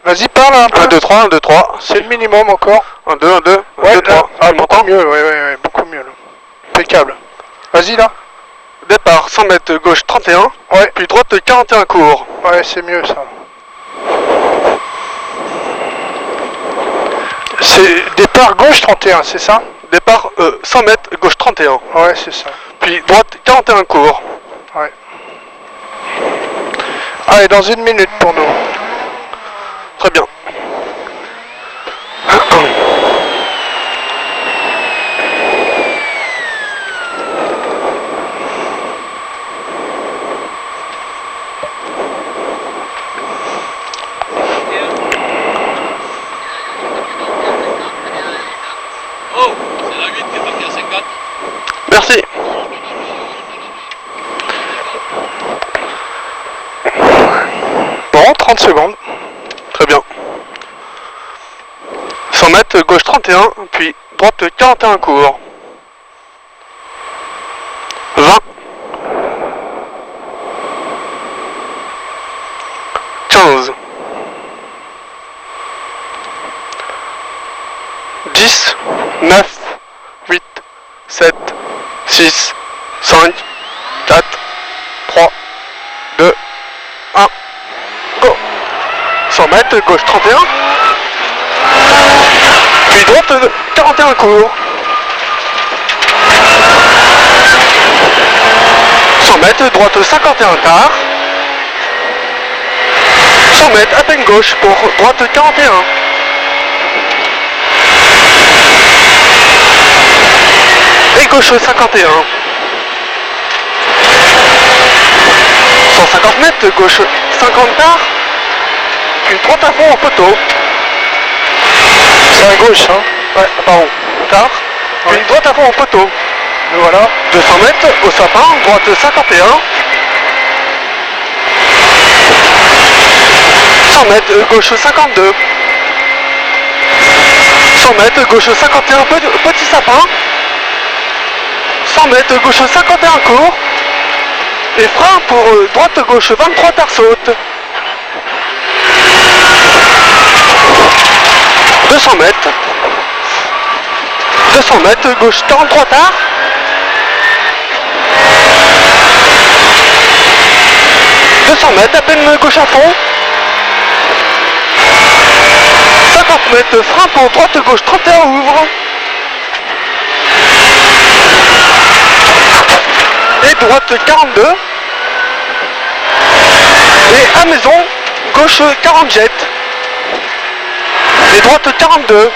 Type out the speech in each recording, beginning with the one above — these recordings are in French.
Vas-y, parle un peu. 1, 2, 3, 1, 2, 3. C'est le minimum encore. 1, 2, 1, 2, 1, Ouais, 2, 3. ah, Tu beaucoup m'entends? mieux, ouais, beaucoup mieux là. Impeccable. Vas-y là. Départ 100 mètres gauche 31. Ouais. Puis droite 41 court. Ouais, c'est mieux ça. C'est départ gauche 31, c'est ça? Départ 100 mètres gauche 31. Ouais, c'est ça. Puis droite 41 court. Ouais. Allez, dans 1 minute pour nous. Très bien. Oh, c'est la 8 qui est partie à 50. Merci. Bon, 30 secondes. Très bien. 100 mètres gauche 31. Puis droite 41 court. 20. 15. 10, 9, 8, 7, 6, 5, 4, 3, 2, 1, go. 100 mètres, gauche 31. Puis droite 41 court. 100 mètres, droite 51 quart. 100 mètres, à peine gauche pour droite 41. Et gauche 51. 150 mètres, gauche 50 quarts. Puis droite à fond au poteau. C'est à gauche, hein? Ouais, pardon, quart. Puis Ouais. droite à fond au poteau. Et voilà. 200 mètres au sapin, droite 51. 100 mètres, gauche 52. 100 mètres, gauche 51, petit sapin. 100 mètres, gauche 51 court. Et frein pour droite-gauche 23 tard saute. 200 mètres. 200 mètres, gauche 43 tard. 200 mètres, à peine gauche à fond. 50 mètres, frein pour droite-gauche 31 ouvre. Et droite 42. Et à maison, gauche 40 jet. Et droite 42.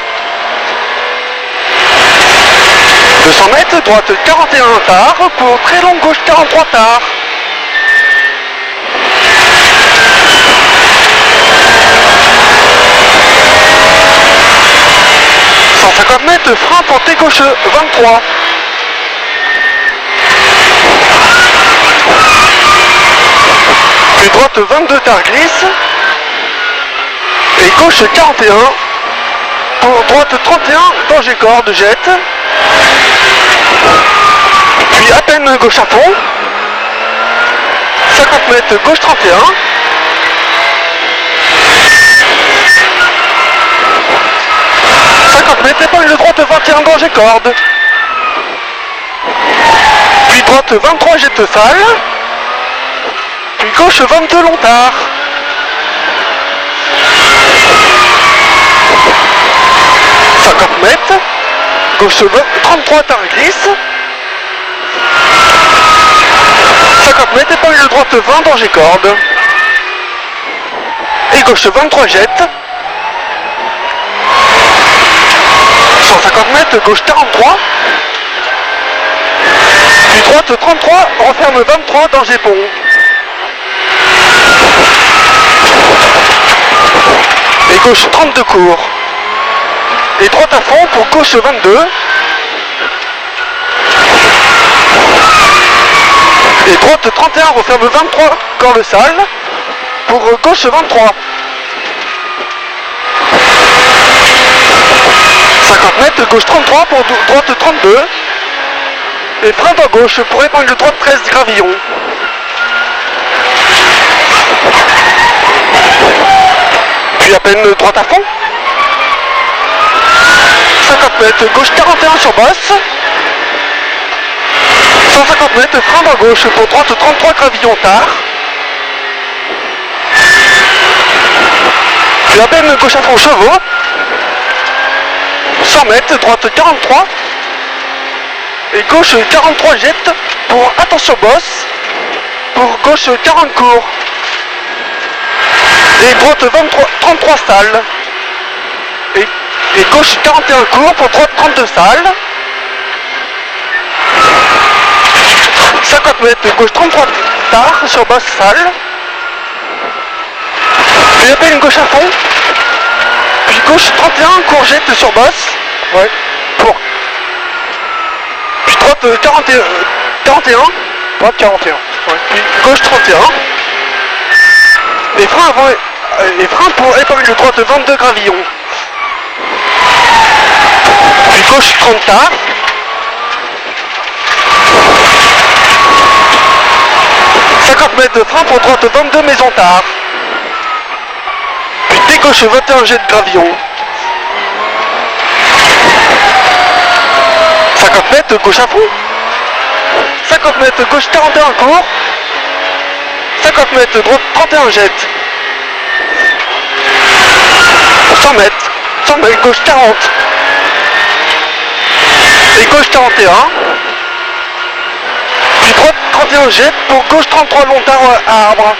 200 mètres, droite 41 tard pour très longue gauche 43 tard. 150 mètres, frein pour T gauche 23. Puis droite 22 tard glisse. Et gauche 41. Pour droite 31, danger corde, jette. Puis à peine gauche à fond. 50 mètres, gauche 31. 50 mètres, épingle droite 21, danger corde. Puis droite 23, jette salle. Puis gauche 22, long tard. Mètres, gauche 33 tard glisse, 50 mètres, épingle droite 20, danger corde, et gauche 23 jette, 150 mètres, gauche 43, puis droite 33, referme 23, danger pont. Et gauche 32 court. Et droite à fond pour gauche 22. Et droite 31 referme 23 corde sale pour gauche 23. 50 mètres, gauche 33 pour droite 32. Et frein à gauche pour épingle droite 13 gravillon. Puis à peine peine droite à fond. 50 mètres, gauche 41 sur bosse. 150 mètres, frein à gauche pour droite 33 gravillon tard. Puis à peine gauche à fond chevaux. 100 mètres, droite 43. Et gauche 43 jette pour attention bosse. Pour gauche 40 court. Et droite 33 salles. Et gauche 41 court pour droite 32 salles. 50 mètres, gauche 33 tard sur basse salle. Puis à peine gauche à fond. Puis gauche 31 courgette sur basse. Ouais. Pour. Puis droite 41. Droite 41. Ouais. Puis gauche 31. Et frein avant. Et frein pour épingle droite 22 gravillons. Puis gauche 30 tard. Mètres de frein pour droite 22 maisons tard. Puis dès gauche 21 jet de gravillon. 50 mètres gauche à fond. 50 mètres gauche 41 court. 50 mètres droite 31 jet. 100 mètres gauche 40. Et gauche 41. Puis droite 31 jet pour gauche 33 long tard à arbre.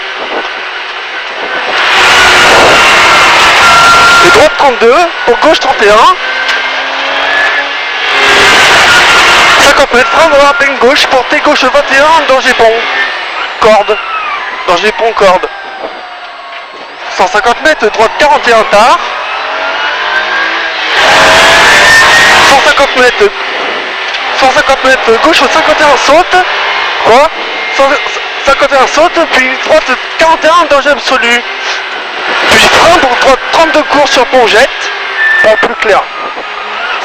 Et droite 32 pour gauche 31. 50 mètres frein dans la peine gauche pour T gauche 21 danger pont. Corde. Danger pont corde. 150 mètres droite 41 tard. 150 mètres gauche 51 saute. Quoi 51 saute, puis droite 41 danger absolu. Puis frein pour droite 32 cours sur pont jette. Pas plus clair.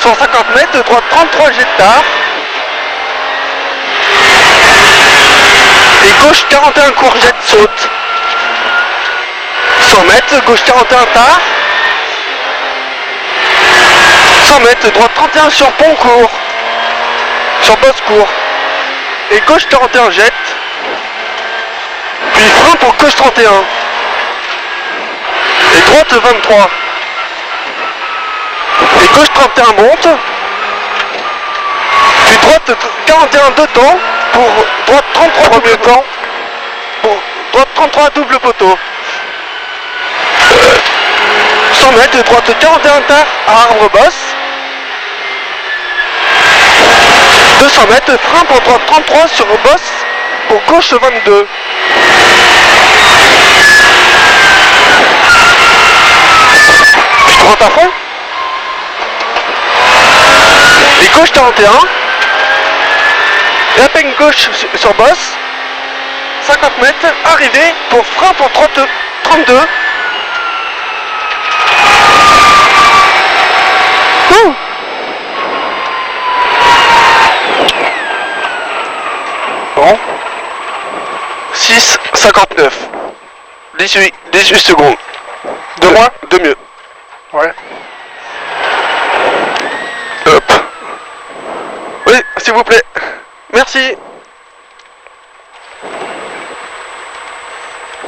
150 mètres, droite 33 jet tard. Et gauche 41 cours jet saute. 100 mètres, gauche 41 tard. 100 mètres, droite 31 sur pont court. Sur bosse court. Et gauche 41 jette. Puis frein pour gauche 31. Et droite 23. Et gauche 31 monte. Puis droite 41 deux temps. Pour droite 33 premier temps. Pour droite 33 double poteau. 100 mètres, droite 41 tard à arbre bosse. 200 mètres, frein pour droite 33 sur bosse pour gauche 22. Puis droite à fond. Et gauche 41. Et à peine gauche sur bosse. 50 mètres, arrivé pour frein pour 32. Ouh. Bon. 6,59. 18 secondes. De moins, de mieux. Ouais. Hop. Oui, s'il vous plaît. Merci.